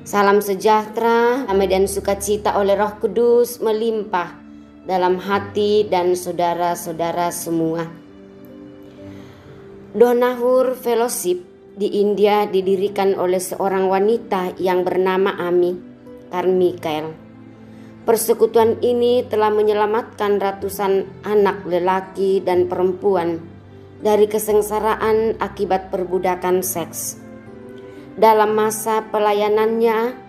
Salam sejahtera, damai dan sukacita oleh Roh Kudus melimpah dalam hati dan saudara-saudara semua. Donahur Fellowship di India didirikan oleh seorang wanita yang bernama Ami Carmichael. Persekutuan ini telah menyelamatkan ratusan anak lelaki dan perempuan dari kesengsaraan akibat perbudakan seks. Dalam masa pelayanannya,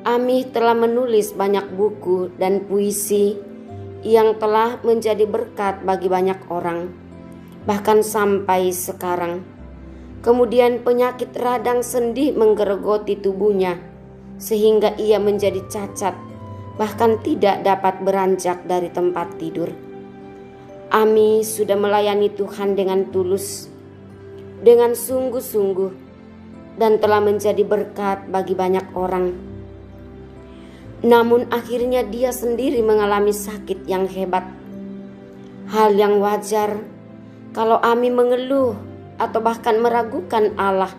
Ami telah menulis banyak buku dan puisi yang telah menjadi berkat bagi banyak orang, bahkan sampai sekarang. Kemudian penyakit radang sendi menggerogoti tubuhnya, sehingga ia menjadi cacat, bahkan tidak dapat beranjak dari tempat tidur. Ami sudah melayani Tuhan dengan tulus, dengan sungguh-sungguh, dan telah menjadi berkat bagi banyak orang. Namun akhirnya dia sendiri mengalami sakit yang hebat. Hal yang wajar kalau Ami mengeluh atau bahkan meragukan Allah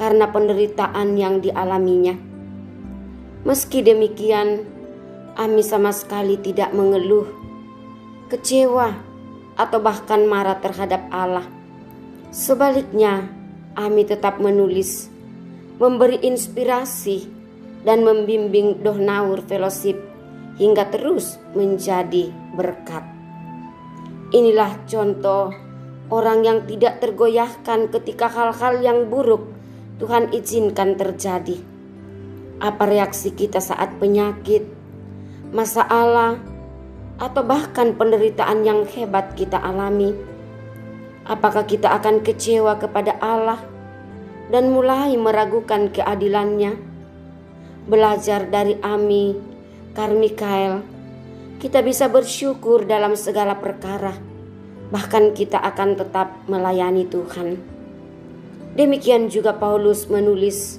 karena penderitaan yang dialaminya. Meski demikian, Ami sama sekali tidak mengeluh, kecewa, atau bahkan marah terhadap Allah. Sebaliknya, Ami tetap menulis, memberi inspirasi, dan membimbing Donahur Fellowship hingga terus menjadi berkat. Inilah contoh orang yang tidak tergoyahkan ketika hal-hal yang buruk Tuhan izinkan terjadi. Apa reaksi kita saat penyakit, masalah, atau bahkan penderitaan yang hebat kita alami? Apakah kita akan kecewa kepada Allah dan mulai meragukan keadilannya? Belajar dari Ami Carmichael, kita bisa bersyukur dalam segala perkara, bahkan kita akan tetap melayani Tuhan. Demikian juga Paulus menulis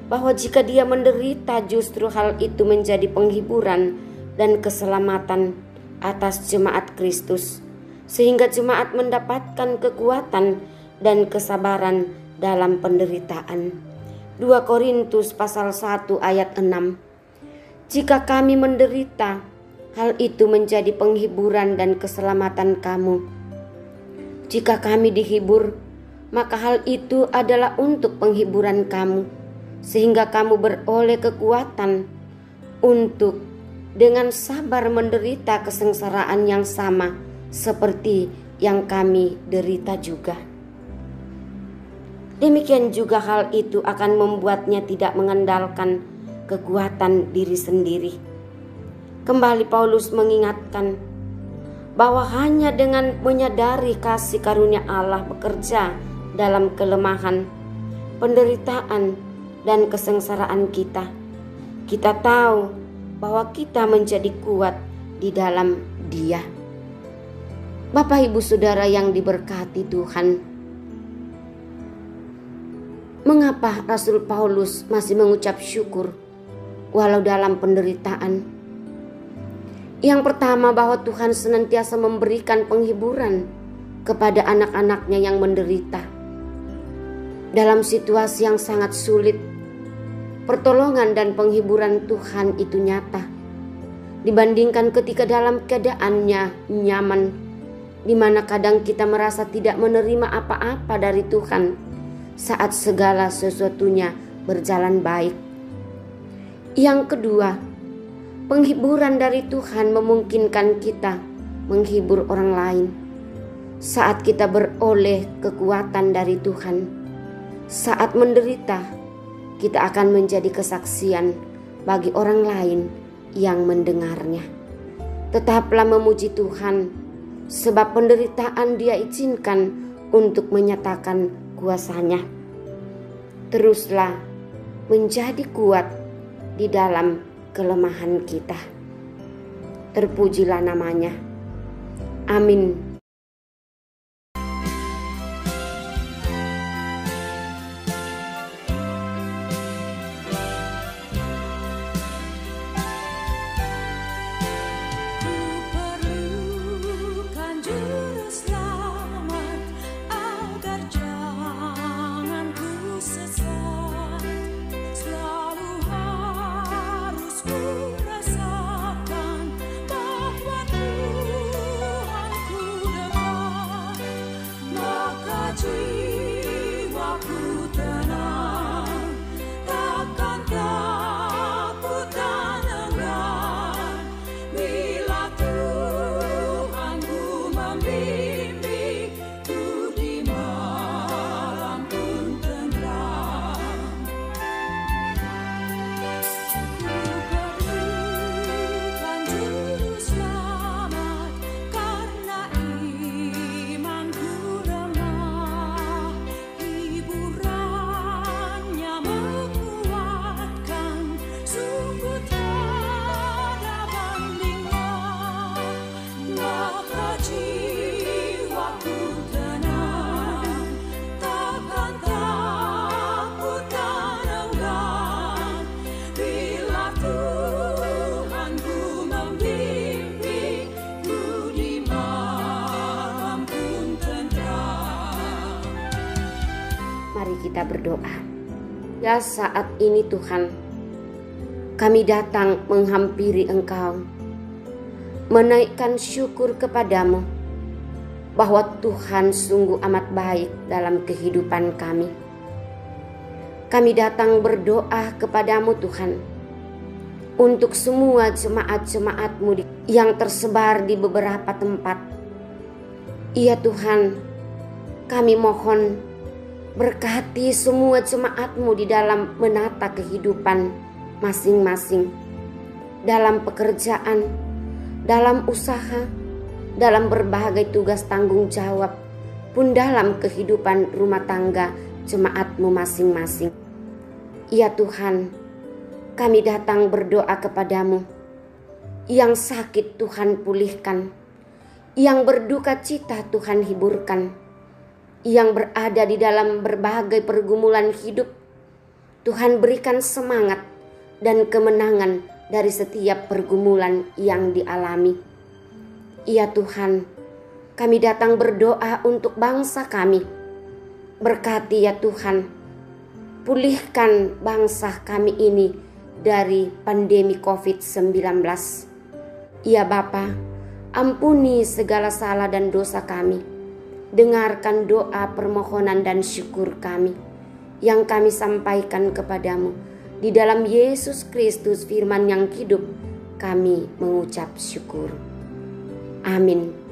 bahwa jika dia menderita, justru hal itu menjadi penghiburan dan keselamatan atas jemaat Kristus, sehingga jemaat mendapatkan kekuatan dan kesabaran dalam penderitaan. 2 Korintus pasal 1 ayat 6. Jika kami menderita, hal itu menjadi penghiburan dan keselamatan kamu. Jika kami dihibur, maka hal itu adalah untuk penghiburan kamu, sehingga kamu beroleh kekuatan untuk dengan sabar menderita kesengsaraan yang sama seperti yang kami derita juga. Demikian juga hal itu akan membuatnya tidak mengandalkan kekuatan diri sendiri. Kembali Paulus mengingatkan bahwa hanya dengan menyadari kasih karunia Allah bekerja dalam kelemahan, penderitaan, dan kesengsaraan kita, kita tahu bahwa kita menjadi kuat di dalam Dia. Bapak Ibu Saudara yang diberkati Tuhan, mengapa Rasul Paulus masih mengucap syukur walau dalam penderitaan? Yang pertama, bahwa Tuhan senantiasa memberikan penghiburan kepada anak-anaknya yang menderita. Dalam situasi yang sangat sulit, pertolongan dan penghiburan Tuhan itu nyata dibandingkan ketika dalam keadaannya nyaman, di mana kadang kita merasa tidak menerima apa-apa dari Tuhan saat segala sesuatunya berjalan baik. Yang kedua, penghiburan dari Tuhan memungkinkan kita menghibur orang lain. Saat kita beroleh kekuatan dari Tuhan, saat menderita, kita akan menjadi kesaksian bagi orang lain yang mendengarnya. Tetaplah memuji Tuhan, sebab penderitaan Dia izinkan untuk menyatakan kuasa-Nya. Teruslah menjadi kuat di dalam kelemahan kita. Terpujilah namanya. Amin. Jangan ku sesat, selalu jiwaku tenang, takkan takut dan enggan bila Tuhanku membimbingku di malam pun tenang. Ku perlukan juru selamat karena imanku lemah, hiburannya menguatkan, sungguh tiada bandingnya. Maka jiwaku tenang, takkan takut dan enggan bila Tuhanku membimbingku di malam pun tenang. Mari kita berdoa. Ya, saat ini Tuhan, kami datang menghampiri Engkau, menaikkan syukur kepadamu bahwa Tuhan sungguh amat baik dalam kehidupan kami. Kami datang berdoa kepadamu Tuhan, untuk semua jemaat-jemaat-Mu yang tersebar di beberapa tempat. Iya Tuhan, kami mohon berkati semua jemaat-Mu di dalam menata kehidupan masing-masing, dalam pekerjaan, dalam usaha, dalam berbagai tugas tanggung jawab, pun dalam kehidupan rumah tangga jemaat-Mu masing-masing. Ya Tuhan, kami datang berdoa kepadamu. Yang sakit Tuhan pulihkan, yang berduka cita Tuhan hiburkan, yang berada di dalam berbagai pergumulan hidup, Tuhan berikan semangat dan kemenangan dari setiap pergumulan yang dialami. Ya Tuhan, kami datang berdoa untuk bangsa kami. Berkati ya Tuhan, pulihkan bangsa kami ini dari pandemi COVID-19. Ya Bapa, ampuni segala salah dan dosa kami. Dengarkan doa, permohonan dan syukur kami yang kami sampaikan kepadamu. Di dalam Yesus Kristus firman yang hidup, kami mengucap syukur. Amin.